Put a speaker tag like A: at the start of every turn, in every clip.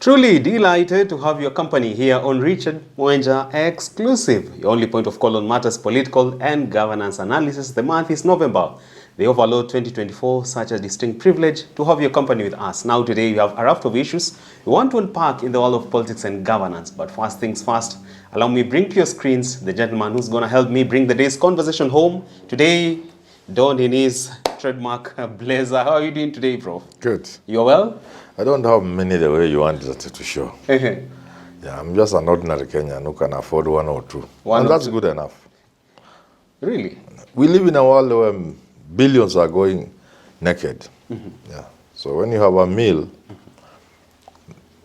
A: Truly delighted to have your company here on Richard Mwenja Exclusive, your only point of call on matters political and governance analysis. The month is November. The Overload 2024, such a distinct privilege to have your company with us. Now today we have a raft of issues we want to unpack in the world of politics and governance. But first things first, allow me bring to your screens the gentleman who's going to help me bring the day's conversation home. Today, donned in his trademark blazer. How are you doing today, Prof?
B: Good.
A: You are well?
B: I don't have many the way you want it to show. Yeah, I'm just an ordinary Kenyan who can afford one or two. And that's good enough.
A: Really?
B: We live in a world where billions are going naked. Yeah. So when you have a meal,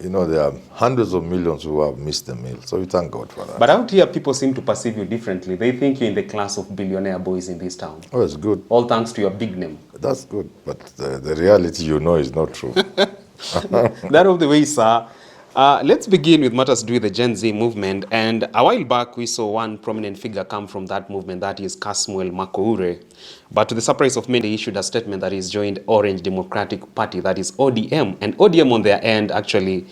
B: you know, there are hundreds of millions who have missed the meal. So we thank God for that.
A: But out here, people seem to perceive you differently. They think you're in the class of billionaire boys in this town.
B: Oh, it's good.
A: All thanks to your big name.
B: That's good. But the reality, you know, is not true.
A: That of the way, sir. Let's begin with matters to do with the Gen Z movement. And a while back, we saw one prominent figure come from that movement, that is Kasmuel Makoure. But to the surprise of many, he issued a statement that he's joined Orange Democratic Party, that is ODM. And ODM on their end actually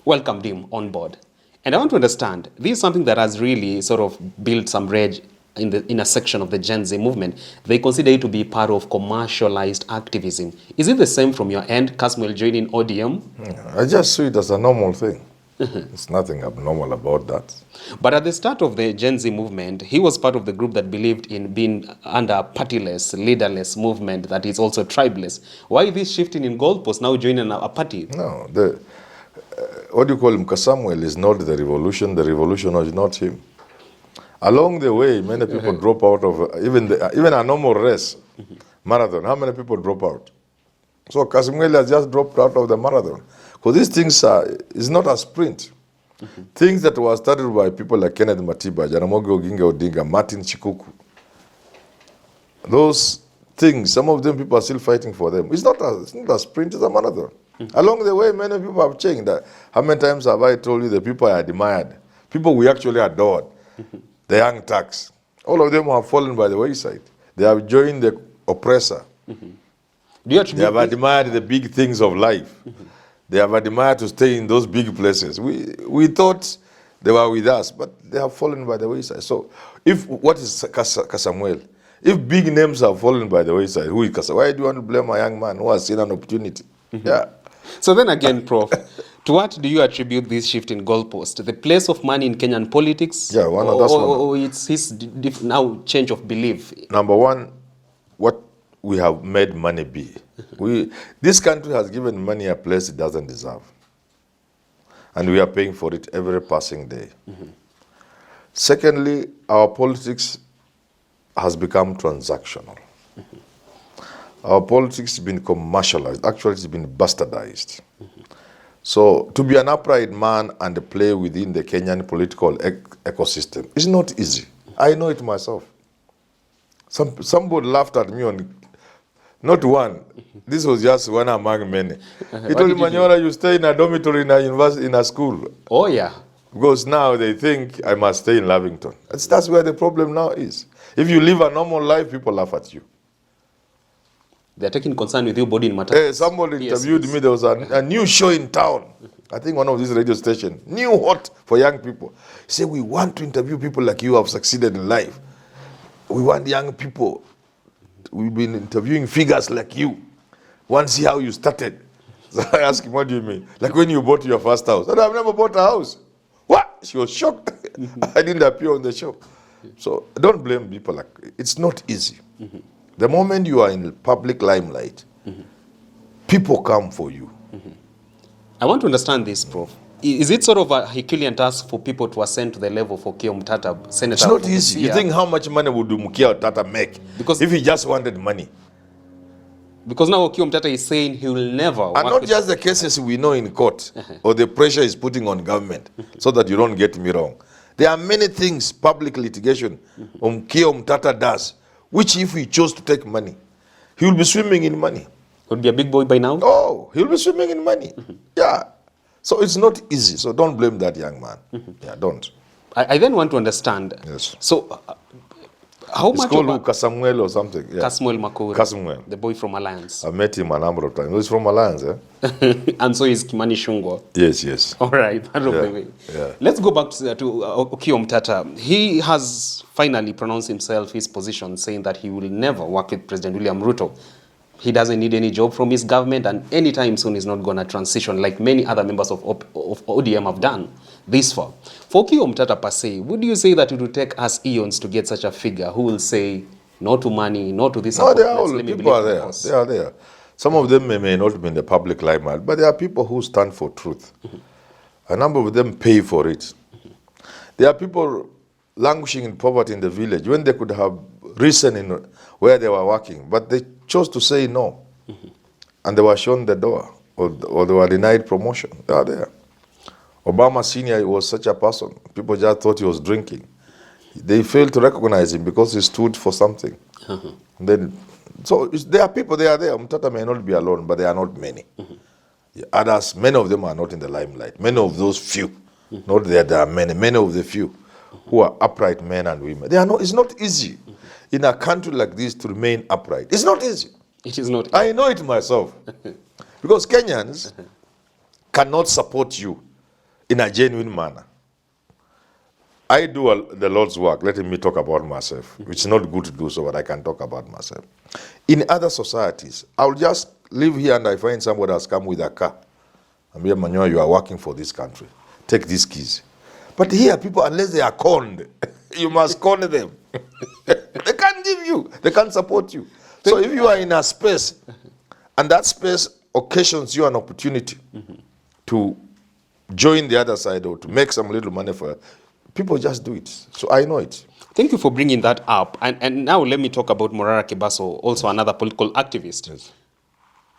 A: welcomed him on board. And I want to understand, this is something that has really sort of built some rage in a section of the Gen Z movement. They consider it to be part of commercialized activism. Is it the same from your end, Kasmuel joining ODM?
B: I just see it as a normal thing. There's nothing abnormal about that.
A: But at the start of the Gen Z movement, he was part of the group that believed in being under a partyless, leaderless movement that is also tribeless. Why this shifting in goalposts, now joining a party?
B: No, what do you call him? Kasmuel is not the revolution is not him. Along the way, many people drop out of even a normal race, marathon. How many people drop out? So Kasmuel has just dropped out of the marathon. Because these things is not a sprint. Things that were started by people like Kenneth Matiba, Jaramogi Oginga Odinga, Martin Chikuku. Those things, some of them people are still fighting for them. It's not a sprint, it's a marathon. Along the way, many people have changed. How many times have I told you the people I admired? People we actually adored. The young Turks. All of them have fallen by the wayside. They have joined the oppressor. They have admired the big things of life. They have admired to stay in those big places. We thought they were with us, but they have fallen by the wayside. So, what is Kasmuel? If big names have fallen by the wayside, who is Kasmuel? Why do you want to blame a young man who has seen an opportunity? Yeah.
A: So then again, Prof, to what do you attribute this shift in goalpost? The place of money in Kenyan politics?
B: Yeah,
A: or it's his now change of belief?
B: Number one, what we have made money be. This country has given money a place it doesn't deserve. And we are paying for it every passing day. Secondly, our politics has become transactional. Our politics has been commercialized. Actually, it's been bastardized. So, to be an upright man and play within the Kenyan political ecosystem is not easy. I know it myself. Somebody laughed at me on, not one. This was just one among many. He told me, Manyora, you stay in a dormitory in a university, in a school.
A: Oh, yeah.
B: Because now they think I must stay in Lavington. That's where the problem now is. If you live a normal life, people laugh at you.
A: They're taking concern with your body in matter.
B: Somebody interviewed me. There was a new show in town. I think one of these radio stations. New hot for young people. He said, we want to interview people like you who have succeeded in life. We want young people. We've been interviewing figures like you. Want to see how you started. So I asked him, what do you mean? Like when you bought your first house. I said, I've never bought a house. What? She was shocked. I didn't appear on the show. So don't blame people like it's not easy. The moment you are in public limelight, people come for you.
A: I want to understand this, Prof. Is it sort of a Herculean task for people to ascend to the level for Keo Mtata, Senator?
B: It's not easy. You think how much money would Keo Mtata make if he just wanted money?
A: Because now Keo Mtata is saying he will never.
B: And not just the cases we know in court or the pressure he's putting on government, so that you don't get me wrong. There are many things public litigation Keo Mtata does, which if he chose to take money, he will be swimming in money.
A: Would be a big boy by now?
B: Oh, he'll be swimming in money. Yeah. So it's not easy. So don't blame that young man. Yeah, don't.
A: I then want to understand.
B: Yes.
A: So How
B: It's
A: much
B: called
A: of a
B: Samuel or something. Yeah.
A: Kasmuel Makore,
B: Kasmuel.
A: the boy from Alliance,
B: I met him a number of times. He's from Alliance, eh?
A: and so is Kimani Shungwa.
B: Yes, yes.
A: All right, that of
B: Yeah,
A: the way.
B: yeah.
A: Let's go back to Okiya Omtatah. He has finally pronounced himself, his position, saying that he will never work with President William Ruto. He doesn't need any job from his government, and anytime soon he's not going to transition like many other members of ODM have done this far. For Okiya Omtatah per se, would you say that it will take us eons to get such a figure who will say no to money, no to this?
B: No, they are all, people are there. They are there. Some of them may not be in the public limelight, but there are people who stand for truth. A number of them pay for it. There are people languishing in poverty in the village when they could have risen in where they were working, but they chose to say no. And they were shown the door, or they were denied promotion. They are there. Obama Sr. was such a person. People just thought he was drinking. They failed to recognize him because he stood for something. Then, so there are people, they are there. Omtatah may not be alone, but they are not many. Others, many of them are not in the limelight. Many of those few, not that there are many of the few who are upright men and women. They are not. It's not easy in a country like this to remain upright. It's not easy.
A: It is not.
B: I know it myself. Because Kenyans cannot support you in a genuine manner. I do the Lord's work, letting me talk about myself, which is not good to do so, but I can talk about myself. In other societies, I'll just live here and I find somebody has come with a car. I'm here, Manyora, you are working for this country. Take these keys. But here, people, unless they are conned, you must con them. They can't give you, they can't support you. So if you are in a space, and that space occasions you an opportunity to join the other side or to make some little money for it, people just do it. So I know it.
A: Thank you for bringing that up. And now let me talk about Morara Kebaso, also another political activist.
B: Yes.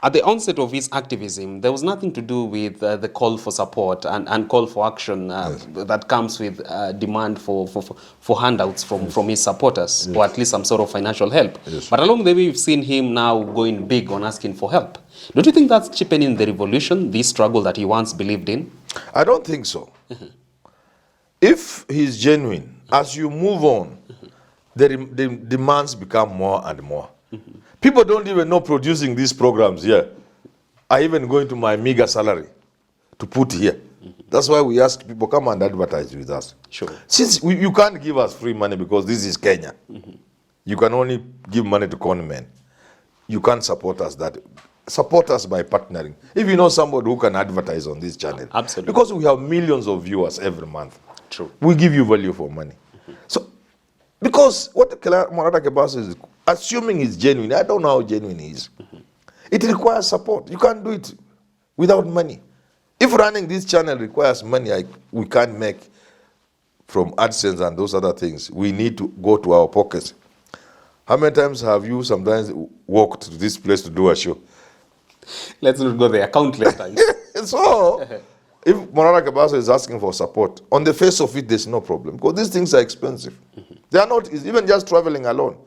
A: At the onset of his activism, there was nothing to do with the call for support and call for action that comes with demand for handouts from his supporters, or at least some sort of financial help.
B: Yes.
A: But along the way, we've seen him now going big on asking for help. Don't you think that's cheapening the revolution, this struggle that he once believed in?
B: I don't think so. If he's genuine, as you move on, the demands become more and more. People don't even know producing these programs here. I even go into my meager salary to put here. That's why we ask people, come and advertise with us.
A: Sure.
B: Since you can't give us free money because this is Kenya. You can only give money to con men. You can't support us that. Support us by partnering. If you know somebody who can advertise on this channel.
A: Absolutely.
B: Because we have millions of viewers every month.
A: True.
B: We give you value for money. So, because what Morara Kebaso is assuming he's genuine, I don't know how genuine he is. It requires support. You can't do it without money. If running this channel requires money, we can't make from AdSense and those other things. We need to go to our pockets. How many times have you sometimes walked to this place to do a show?
A: Let's not go there. Countless times.
B: So, if Morara Kebaso is asking for support, on the face of it, there's no problem. Because these things are expensive. They are not easy. Even just traveling alone.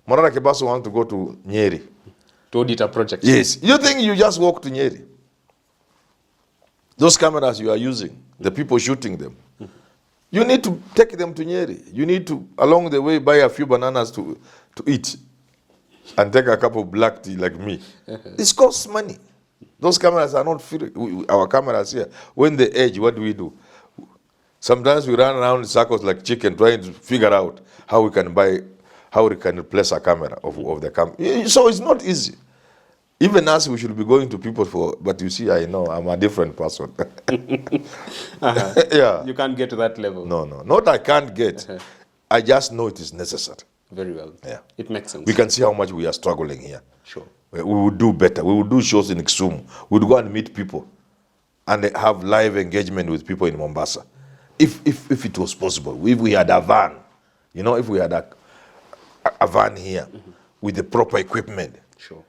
B: Morara Kebaso wants to go to Nyeri.
A: To audit a project.
B: Yes. You think you just walk to Nyeri? Those cameras you are using, the people shooting them, you need to take them to Nyeri. You need to, along the way, buy a few bananas to eat and take a cup of black tea like me. It costs money. Those cameras are not free. Our cameras here, when they age, what do? Sometimes we run around in circles like chicken trying to figure out how we can replace a camera of the camera. So it's not easy. Even us, we should be going to people for, but you see, I know, I'm a different person. Yeah.
A: You can't get to that level.
B: No. Not I can't get. I just know it is necessary.
A: Very well.
B: Yeah.
A: It makes sense.
B: We can see how much we are struggling here.
A: Sure.
B: We would do better. We would do shows in Kisumu. We would go and meet people and have live engagement with people in Mombasa. If it was possible, if we had a van, if we had a van here with the proper equipment,
A: Sure.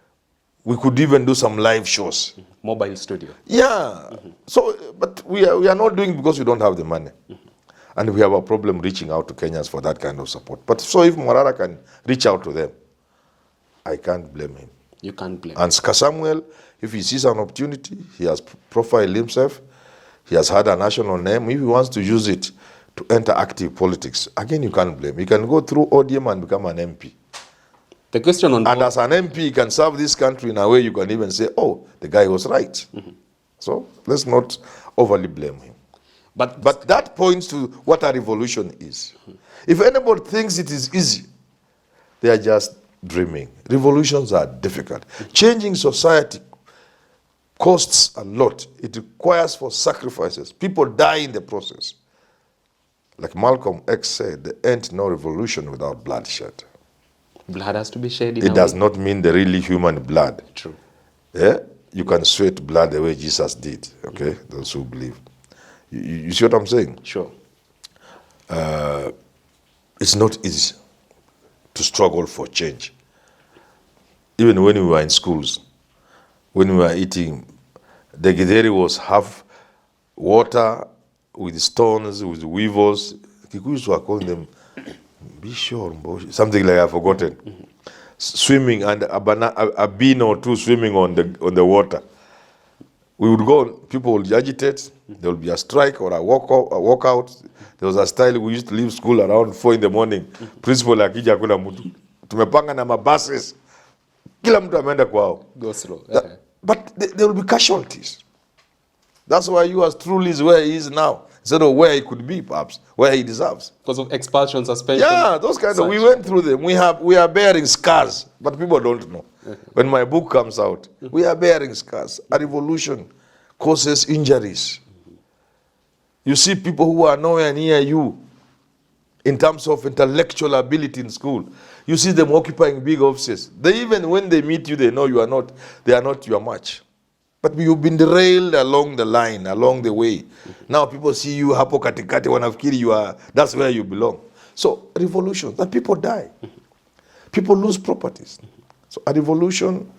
B: we could even do some live shows.
A: Mobile studio.
B: Yeah. So, but we are not doing it because we don't have the money. And we have a problem reaching out to Kenyans for that kind of support. But so if Morara can reach out to them, I can't blame him.
A: You can't blame.
B: And Samuel, if he sees an opportunity, he has profiled himself, he has had a national name, if he wants to use it to enter active politics, again, you can't blame. You can go through ODM and become an MP.
A: The question on
B: And as an MP, you can serve this country in a way you can even say, oh, the guy was right. So let's not overly blame him. But that points to what a revolution is. If anybody thinks it is easy, they are just dreaming. Revolutions are difficult. Changing society costs a lot. It requires for sacrifices. People die in the process. Like Malcolm X said, there ain't no revolution without bloodshed.
A: Blood has to be shed.
B: It does not mean the really human blood.
A: True.
B: Yeah? You can sweat blood the way Jesus did. Okay? Those who believe. You see what I'm saying?
A: Sure.
B: It's not easy to struggle for change. Even when we were in schools, when we were eating, the githeri was half water with stones, with weevils. Kikuyus were calling them bishor, something like I've forgotten. Swimming, and a bean or two swimming on the water. We would go, people would agitate, there would be a strike or a walkout. There was a style, we used to leave school around 4 in the morning. Principal akija kuna mtu. Tumepanga na mabuses. Kila mtu ameenda kwao.
A: Go slow.
B: But there will be casualties. That's why you as truly is where he is now. Instead of where he could be, perhaps, where he deserves.
A: Because of expulsion, suspension.
B: Yeah, those kinds of, we went through them. We are bearing scars, but people don't know. When my book comes out, we are bearing scars. A revolution causes injuries. You see people who are nowhere near you in terms of intellectual ability in school. You see them occupying big offices. They even, when they meet you, they know they are not your match. But you've been derailed along the line, along the way. Now people see you hapo katikati, wanafikiri that's where you belong. So revolution, that people die. People lose properties. So a revolution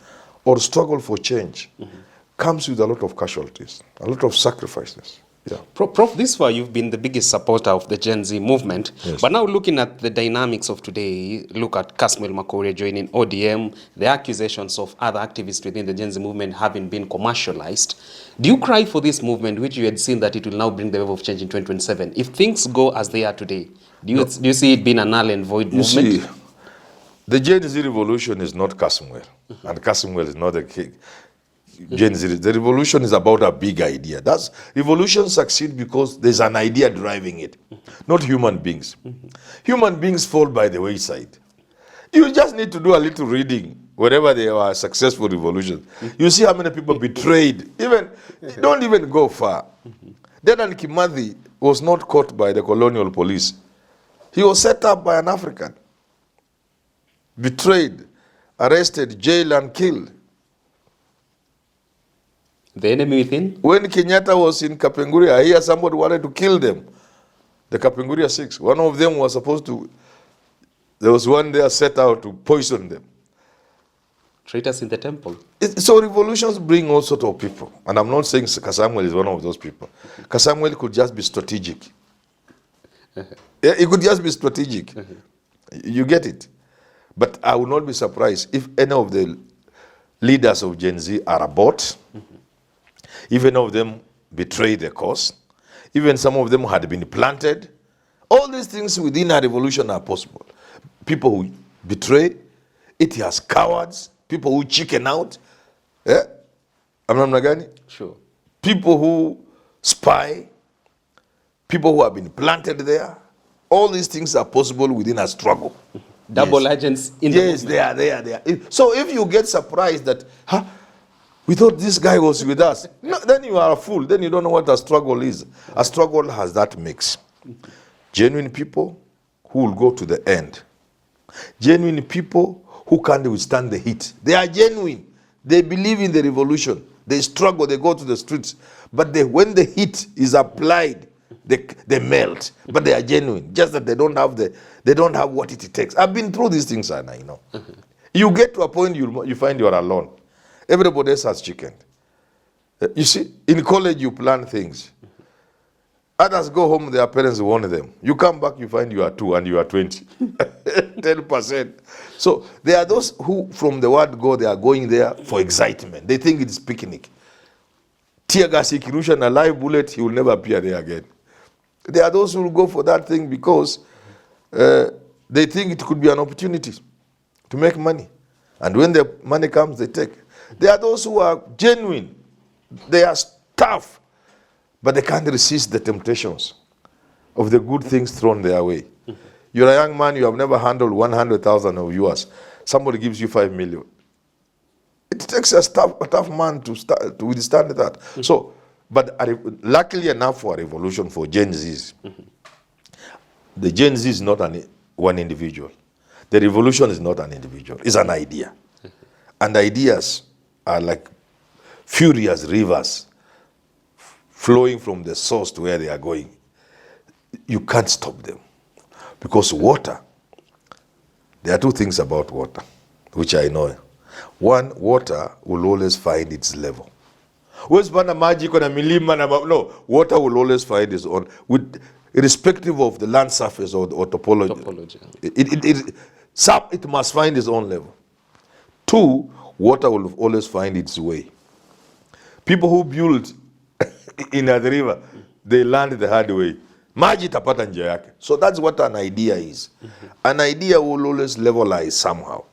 B: or struggle for change comes with a lot of casualties, a lot of sacrifices. Yeah.
A: Prof, this far you've been the biggest supporter of the Gen Z movement. Yes. But now looking at the dynamics of today, look at Kasmuel Makoure joining ODM, the accusations of other activists within the Gen Z movement having been commercialized. Do you cry for this movement, which you had seen that it will now bring the wave of change in 2027? If things go as they are today, do you see it being a null and void movement?
B: You see, the Gen Z revolution is not Kasmuel, and Kasmuel is not the king. Gen Z, the revolution is about a big idea. Revolution succeed because there's an idea driving it, not human beings. Human beings fall by the wayside. You just need to do a little reading wherever there are successful revolutions. You see how many people betrayed. Don't even go far. Dedan Kimathi was not caught by the colonial police. He was set up by an African. Betrayed, arrested, jailed, and killed.
A: The enemy within?
B: When Kenyatta was in Kapenguria, I hear somebody wanted to kill them. The Kapenguria 6. One of them was supposed to, there was one there set out to poison them.
A: Traitors in the temple.
B: So revolutions bring all sorts of people. And I'm not saying Kasamuel is one of those people. Kasamuel could just be strategic. It could just be strategic. You get it? But I would not be surprised if any of the leaders of Gen Z are a bot. Even of them betrayed the cause. Even some of them had been planted. All these things within a revolution are possible. People who betray, it has cowards, people who chicken out. Yeah? Amna mnagani?
A: Sure.
B: People who spy, people who have been planted there. All these things are possible within a struggle.
A: Double agents in the movement.
B: Yes, they are. So if you get surprised that, we thought this guy was with us. No, then you are a fool. Then you don't know what a struggle is. A struggle has that mix. Genuine people who will go to the end. Genuine people who can't withstand the heat. They are genuine. They believe in the revolution. They struggle. They go to the streets. But when the heat is applied, they melt. But they are genuine. Just that they don't have what it takes. I've been through these things, and I know. You get to a point you find you are alone. Everybody else has chicken. You see, in college you plan things. Others go home, their parents warn them. You come back, you find you are 2 and you are 20. 10%. So there are those who from the word go, they are going there for excitement. They think it's picnic. Tear gas ikirusha na live bullet, he will never appear there again. There are those who will go for that thing because they think it could be an opportunity to make money. And when the money comes, they take. There are those who are genuine. They are tough, but they can't resist the temptations of the good things thrown their way. You're a young man, you have never handled 100,000 of yours. Somebody gives you 5 million. It takes a tough man to withstand that. So, but luckily enough for a revolution for Gen Zs, the Gen Z is not one individual. The revolution is not an individual. It's an idea. And ideas are like furious rivers flowing from the source to where they are going. You can't stop them. Because water, there are two things about water, which I know. One, water will always find its level. No, water will always find its own, irrespective of the land surface or topology. It must find its own level. Two, water will always find its way. People who build in a river, they land the hard way. Maji tapata njia yake. So that's what an idea is. An idea will always levelize somehow.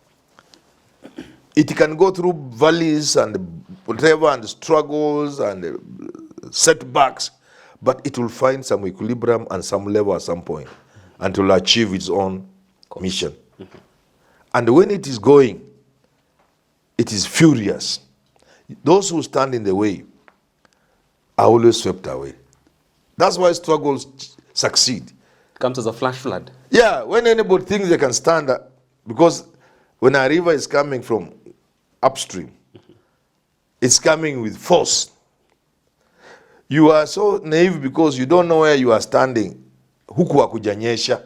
B: It can go through valleys and whatever and struggles and setbacks, but it will find some equilibrium and some level at some point until it achieve its own mission. And when it is going, it is furious. Those who stand in the way are always swept away. That's why struggles succeed.
A: It comes as a flash flood.
B: Yeah, when anybody thinks they can stand, because when a river is coming from upstream, it's coming with force. You are so naive because you don't know where you are standing. Huku hakujanyesha.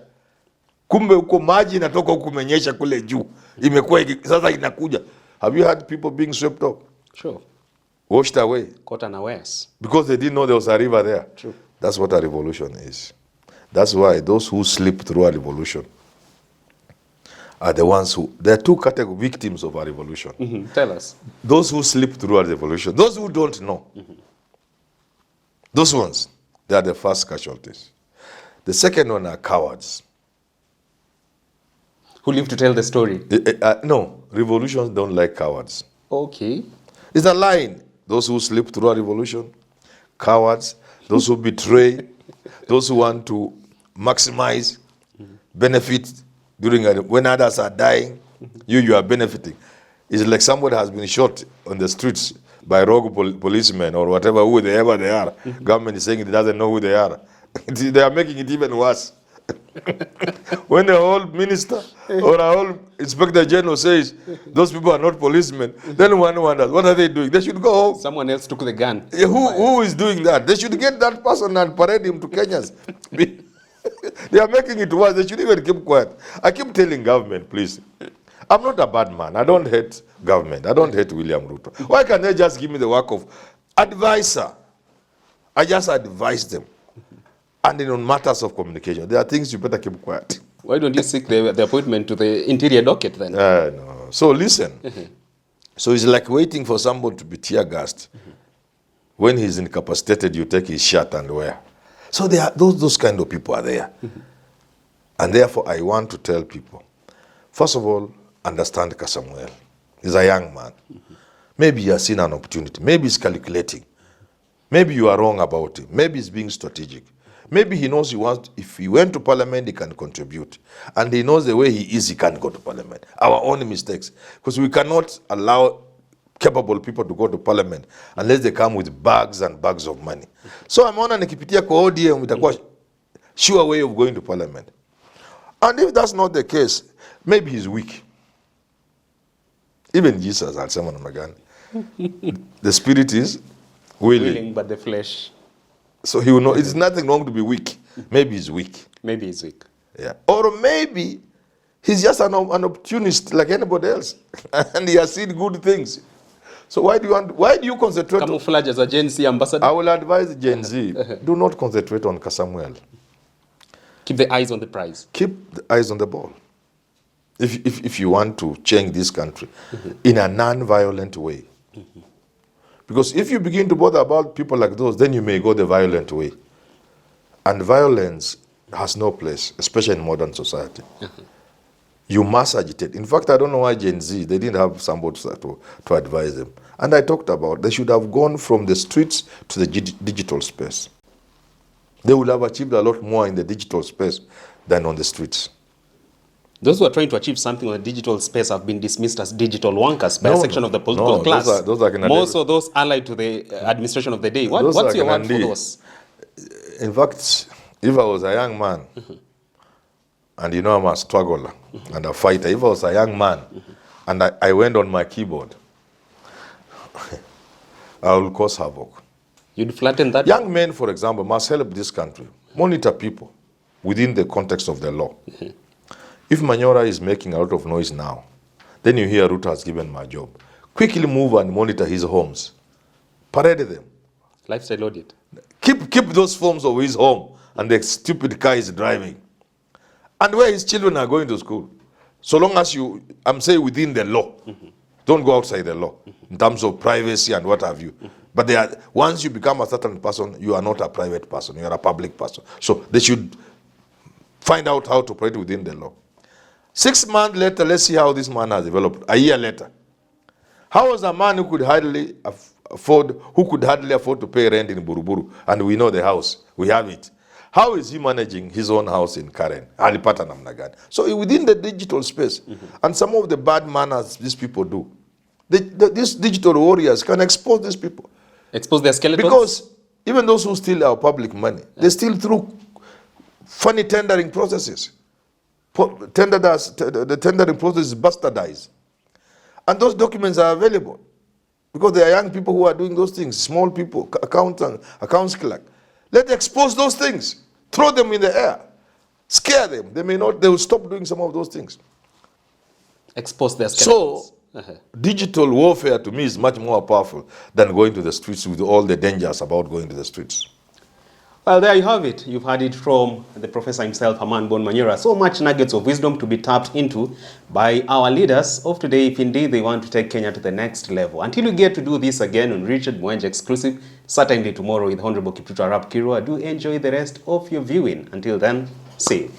B: Kumbe huko maji inatoka huku kumenyesha kule juu. Imekuwa sasa inakuja. Have you had people being swept up?
A: Sure.
B: Washed away.
A: Caught unawares.
B: Because they didn't know there was a river there.
A: True.
B: That's what a revolution is. That's why those who slip through a revolution are the ones who... There are two categories victims of a revolution.
A: Tell us.
B: Those who slip through a revolution. Those who don't know. Those ones, they are the first casualties. The second one are cowards.
A: Who live to tell the story?
B: No, revolutions don't like cowards.
A: Okay.
B: It's a line. Those who slip through a revolution, cowards, those who betray, those who want to maximize benefit when others are dying, you are benefiting. It's like somebody has been shot on the streets by rogue policemen or whatever, whoever they are. Government is saying it doesn't know who they are. They are making it even worse. When a whole minister or a whole inspector general says those people are not policemen, then one wonders, what are they doing? They should go home.
A: Someone else took the gun.
B: Who is doing that? They should get that person and parade him to Kenyans. They are making it worse. They should even keep quiet. I keep telling government, please. I'm not a bad man. I don't hate government. I don't hate William Ruto. Why can't they just give me the work of advisor? I just advise them. And in on matters of communication, there are things you better keep quiet.
A: Why don't you seek the appointment to the interior docket then?
B: No. So listen. So it's like waiting for somebody to be tear gassed. When he's incapacitated, you take his shirt and wear. So there are those kind of people are there. And therefore, I want to tell people, first of all, understand Samuel. He's a young man. Maybe he has seen an opportunity. Maybe he's calculating. Maybe you are wrong about him. Maybe he's being strategic. Maybe he knows if he went to parliament, he can contribute. And he knows the way he is, he can't go to parliament. Our own mistakes. Because we cannot allow capable people to go to parliament unless they come with bags and bags of money. So I'm on nikipitia kwa ODM with a sure way of going to parliament. And if that's not the case, maybe he's weak. Even Jesus had someone on the gun. The spirit is willing,
A: but the flesh.
B: So he will know it's nothing wrong to be weak. Maybe he's weak.
A: Maybe he's weak.
B: Yeah. Or maybe he's just an opportunist like anybody else. And he has seen good things. So why do you concentrate
A: camouflage as a Gen Z ambassador?
B: I will advise Gen Z, do not concentrate on Samuel.
A: Keep the eyes on the prize.
B: Keep the eyes on the ball. If you want to change this country in a non-violent way. Because if you begin to bother about people like those, then you may go the violent way. And violence has no place, especially in modern society. You must agitate. In fact, I don't know why Gen Z, they didn't have somebody to advise them. And I talked about they should have gone from the streets to the digital space. They will have achieved a lot more in the digital space than on the streets.
A: Those who are trying to achieve something on the digital space have been dismissed as digital wankers by a section of the political class.
B: Those are
A: more so those allied to the administration of the day. What's your word for those?
B: In fact, if I was a young man, and you know I'm a struggler and a fighter, if I was a young man and I went on my keyboard, I will cause havoc.
A: You'd flatten that?
B: Young men, for example, must help this country, monitor people within the context of the law. If Manyora is making a lot of noise now, then you hear Ruto has given my job. Quickly move and monitor his homes. Parade them.
A: Lifestyle audit.
B: Keep those forms of his home and the stupid car is driving. And where his children are going to school. So long as I'm saying within the law. Don't go outside the law in terms of privacy and what have you. But once you become a certain person, you are not a private person. You are a public person. So they should find out how to operate within the law. 6 months later, let's see how this man has developed. A year later. How was a man who could hardly afford to pay rent in Buruburu? And we know the house. We have it. How is he managing his own house in Karen? Alipata namna gani? So within the digital space, and some of the bad manners these people do, these digital warriors can expose these people.
A: Expose their skeletons?
B: Because even those who steal our public money, they steal through funny tendering processes. The tendering process is bastardized. And those documents are available. Because there are young people who are doing those things, small people, accounts clerk. Let's expose those things. Throw them in the air. Scare them. They will stop doing some of those things.
A: Expose their skeletons.
B: So, digital warfare to me is much more powerful than going to the streets with all the dangers about going to the streets.
A: Well, there you have it. You've heard it from the professor himself, Herman Manyora. So much nuggets of wisdom to be tapped into by our leaders of today, if indeed they want to take Kenya to the next level. Until we get to do this again on Richard Mwenje exclusive, certainly tomorrow with Honorable Kiptutu Arap Kirwa, do enjoy the rest of your viewing. Until then, see you.